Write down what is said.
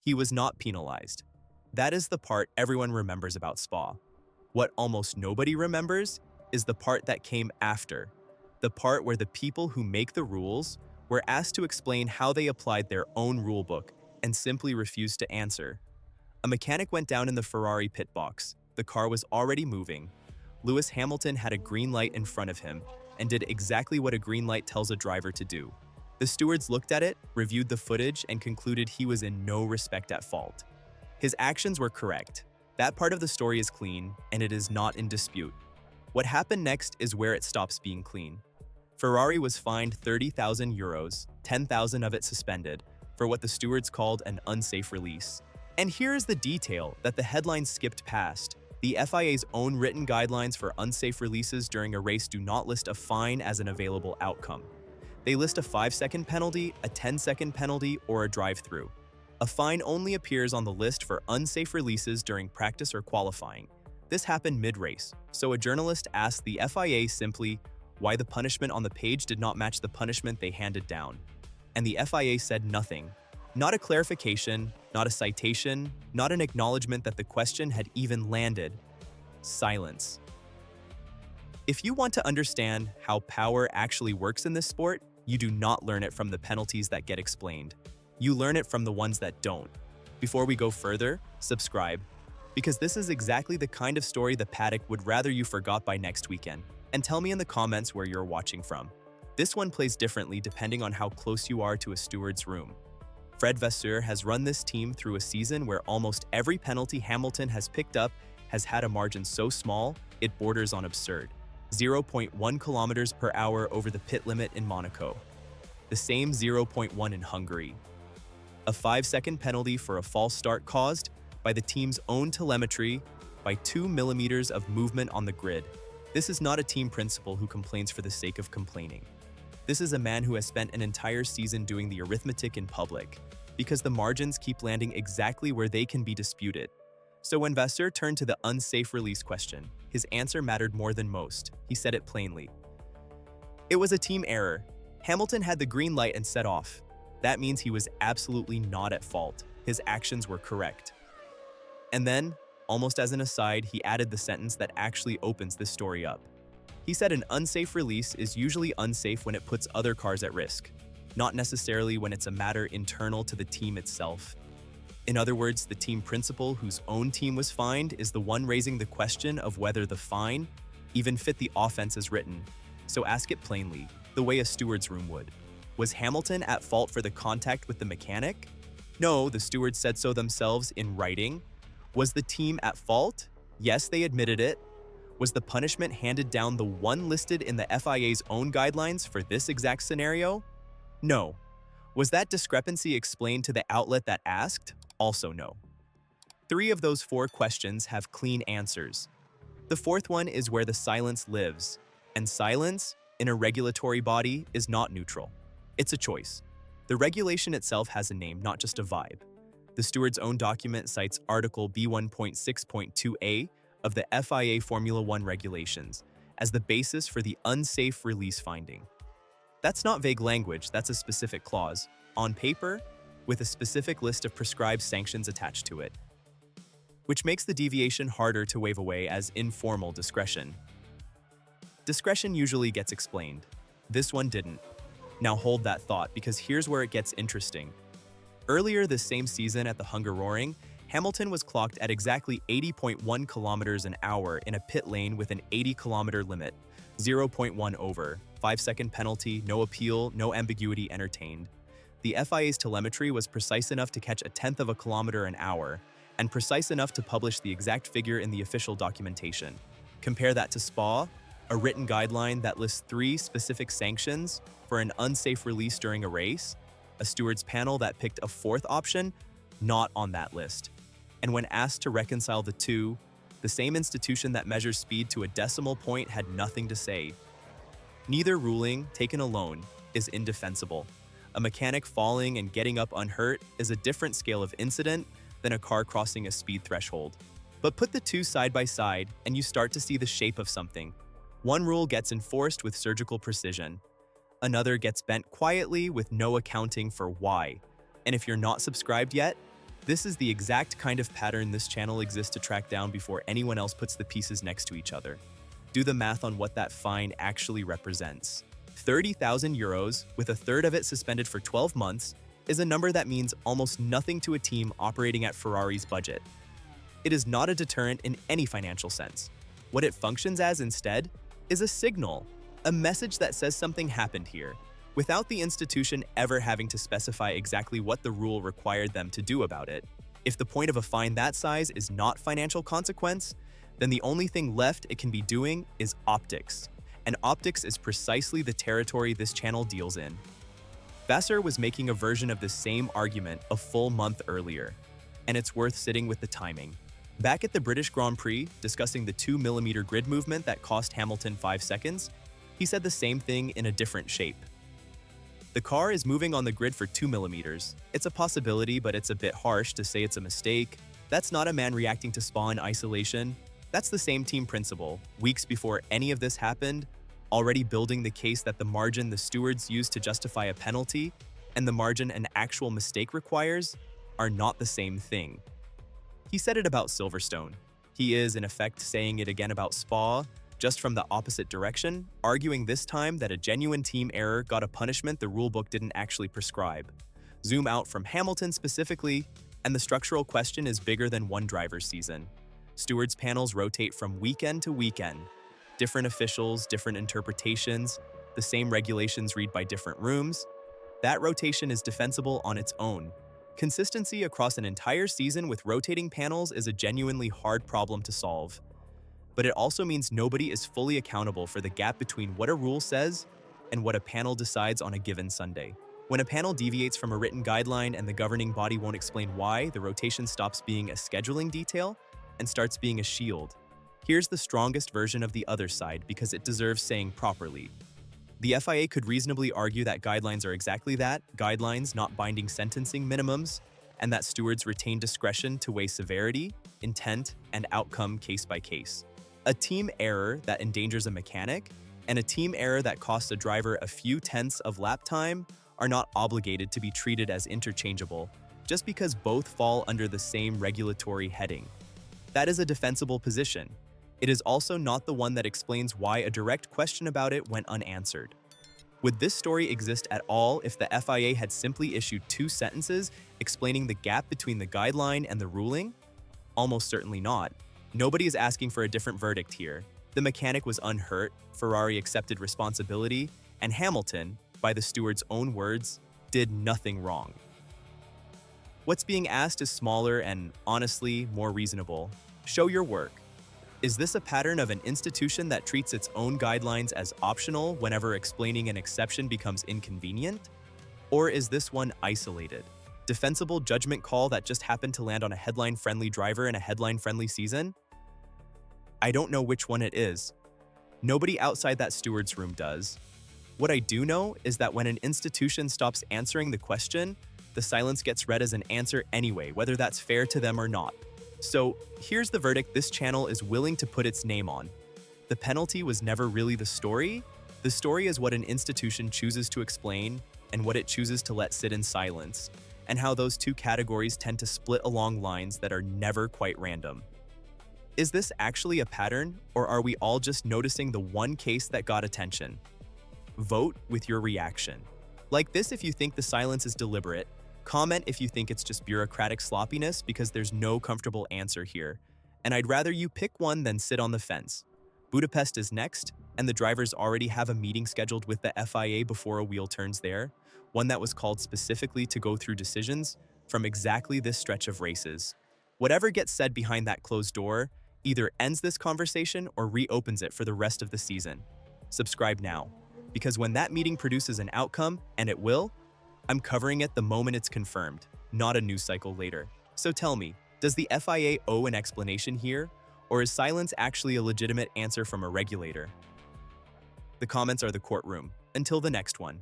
He was not penalized. That is the part everyone remembers about Spa. What almost nobody remembers is the part that came after, the part where the people who make the rules were asked to explain how they applied their own rulebook and simply refused to answer. A mechanic went down in the Ferrari pit box. The car was already moving. Lewis Hamilton had a green light in front of him and did exactly what a green light tells a driver to do. The stewards looked at it, reviewed the footage, and concluded he was in no respect at fault. His actions were correct. That part of the story is clean, and it is not in dispute. What happened next is where it stops being clean. Ferrari was fined €30,000, 10,000 of it suspended, for what the stewards called an unsafe release. And here is the detail that the headline skipped past. The FIA's own written guidelines for unsafe releases during a race do not list a fine as an available outcome. They list a 5-second penalty, a 10-second penalty, or a drive-through. A fine only appears on the list for unsafe releases during practice or qualifying. This happened mid-race, so a journalist asked the FIA simply why the punishment on the page did not match the punishment they handed down. And the FIA said nothing. Not a clarification, not a citation, not an acknowledgement that the question had even landed. Silence. If you want to understand how power actually works in this sport, you do not learn it from the penalties that get explained. You learn it from the ones that don't. Before we go further, subscribe, because this is exactly the kind of story the paddock would rather you forgot by next weekend. And tell me in the comments where you're watching from. This one plays differently depending on how close you are to a steward's room. Fred Vasseur has run this team through a season where almost every penalty Hamilton has picked up has had a margin so small, it borders on absurd. 0.1 kilometers per hour over the pit limit in Monaco. The same 0.1 in Hungary. A 5-second penalty for a false start caused by the team's own telemetry by 2 millimeters of movement on the grid. This is not a team principal who complains for the sake of complaining. This is a man who has spent an entire season doing the arithmetic in public, because the margins keep landing exactly where they can be disputed. So when Vasseur turned to the unsafe release question, his answer mattered more than most. He said it plainly. It was a team error. Hamilton had the green light and set off. That means he was absolutely not at fault. His actions were correct. And then, almost as an aside, he added the sentence that actually opens this story up. He said an unsafe release is usually unsafe when it puts other cars at risk, not necessarily when it's a matter internal to the team itself. In other words, the team principal whose own team was fined is the one raising the question of whether the fine even fit the offense as written. So ask it plainly, the way a steward's room would. Was Hamilton at fault for the contact with the mechanic? No, the stewards said so themselves in writing. Was the team at fault? Yes, they admitted it. Was the punishment handed down the one listed in the FIA's own guidelines for this exact scenario? No. Was that discrepancy explained to the outlet that asked? Also no. 3 of those 4 questions have clean answers. The 4th one is where the silence lives, and silence, in a regulatory body, is not neutral. It's a choice. The regulation itself has a name, not just a vibe. The steward's own document cites Article B1.6.2a of the FIA Formula 1 regulations as the basis for the unsafe release finding. That's not vague language, that's a specific clause, on paper, with a specific list of prescribed sanctions attached to it, which makes the deviation harder to wave away as informal discretion. Discretion usually gets explained. This one didn't. Now hold that thought, because here's where it gets interesting. Earlier this same season at the Hungaroring, Hamilton was clocked at exactly 80.1 kilometers an hour in a pit lane with an 80-kilometer limit, 0.1 over, 5-second penalty, no appeal, no ambiguity entertained. The FIA's telemetry was precise enough to catch a tenth of a kilometer an hour, and precise enough to publish the exact figure in the official documentation. Compare that to Spa, a written guideline that lists 3 specific sanctions for an unsafe release during a race, a stewards panel that picked a 4th option, not on that list. And when asked to reconcile the two, the same institution that measures speed to a decimal point had nothing to say. Neither ruling, taken alone, is indefensible. A mechanic falling and getting up unhurt is a different scale of incident than a car crossing a speed threshold. But put the two side by side and you start to see the shape of something. One rule gets enforced with surgical precision. Another gets bent quietly with no accounting for why. And if you're not subscribed yet, This is the exact kind of pattern this channel exists to track down before anyone else puts the pieces next to each other. Do the math on what that fine actually represents. 30,000 euros, with a third of it suspended for 12 months, is a number that means almost nothing to a team operating at Ferrari's budget. It is not a deterrent in any financial sense. What it functions as instead is a signal, a message that says something happened here, without the institution ever having to specify exactly what the rule required them to do about it. If the point of a fine that size is not financial consequence, then the only thing left it can be doing is optics. And optics is precisely the territory this channel deals in. Vassar was making a version of the same argument a full month earlier, and it's worth sitting with the timing. Back at the British Grand Prix, discussing the 2mm grid movement that cost Hamilton 5 seconds, he said the same thing in a different shape. The car is moving on the grid for 2mm. It's a possibility, but it's a bit harsh to say it's a mistake. That's not a man reacting to Spa in isolation. That's the same team principle, weeks before any of this happened, already building the case that the margin the stewards used to justify a penalty and the margin an actual mistake requires are not the same thing. He said it about Silverstone. He is, in effect, saying it again about Spa, just from the opposite direction, arguing this time that a genuine team error got a punishment the rulebook didn't actually prescribe. Zoom out from Hamilton specifically, and the structural question is bigger than one driver's season. Stewards' panels rotate from weekend to weekend. Different officials, different interpretations, the same regulations read by different rooms. That rotation is defensible on its own. Consistency across an entire season with rotating panels is a genuinely hard problem to solve. But it also means nobody is fully accountable for the gap between what a rule says and what a panel decides on a given Sunday. When a panel deviates from a written guideline and the governing body won't explain why, the rotation stops being a scheduling detail and starts being a shield. Here's the strongest version of the other side because it deserves saying properly. The FIA could reasonably argue that guidelines are exactly that, guidelines, not binding sentencing minimums, and that stewards retain discretion to weigh severity, intent, and outcome case by case. A team error that endangers a mechanic and a team error that costs a driver a few tenths of lap time are not obligated to be treated as interchangeable just because both fall under the same regulatory heading. That is a defensible position. It is also not the one that explains why a direct question about it went unanswered. Would this story exist at all if the FIA had simply issued 2 sentences explaining the gap between the guideline and the ruling? Almost certainly not. Nobody is asking for a different verdict here. The mechanic was unhurt, Ferrari accepted responsibility, and Hamilton, by the steward's own words, did nothing wrong. What's being asked is smaller and, honestly, more reasonable. Show your work. Is this a pattern of an institution that treats its own guidelines as optional whenever explaining an exception becomes inconvenient? Or is this one isolated? Defensible judgment call that just happened to land on a headline-friendly driver in a headline-friendly season? I don't know which one it is. Nobody outside that steward's room does. What I do know is that when an institution stops answering the question, the silence gets read as an answer anyway, whether that's fair to them or not. So here's the verdict this channel is willing to put its name on. The penalty was never really the story. The story is what an institution chooses to explain and what it chooses to let sit in silence, and how those two categories tend to split along lines that are never quite random. Is this actually a pattern, or are we all just noticing the one case that got attention? Vote with your reaction. Like this if you think the silence is deliberate. Comment if you think it's just bureaucratic sloppiness because there's no comfortable answer here. And I'd rather you pick one than sit on the fence. Budapest is next, and the drivers already have a meeting scheduled with the FIA before a wheel turns there, one that was called specifically to go through decisions from exactly this stretch of races. Whatever gets said behind that closed door either ends this conversation or reopens it for the rest of the season. Subscribe now, because when that meeting produces an outcome, and it will, I'm covering it the moment it's confirmed, not a news cycle later. So tell me, does the FIA owe an explanation here, or is silence actually a legitimate answer from a regulator? The comments are the courtroom. Until the next one.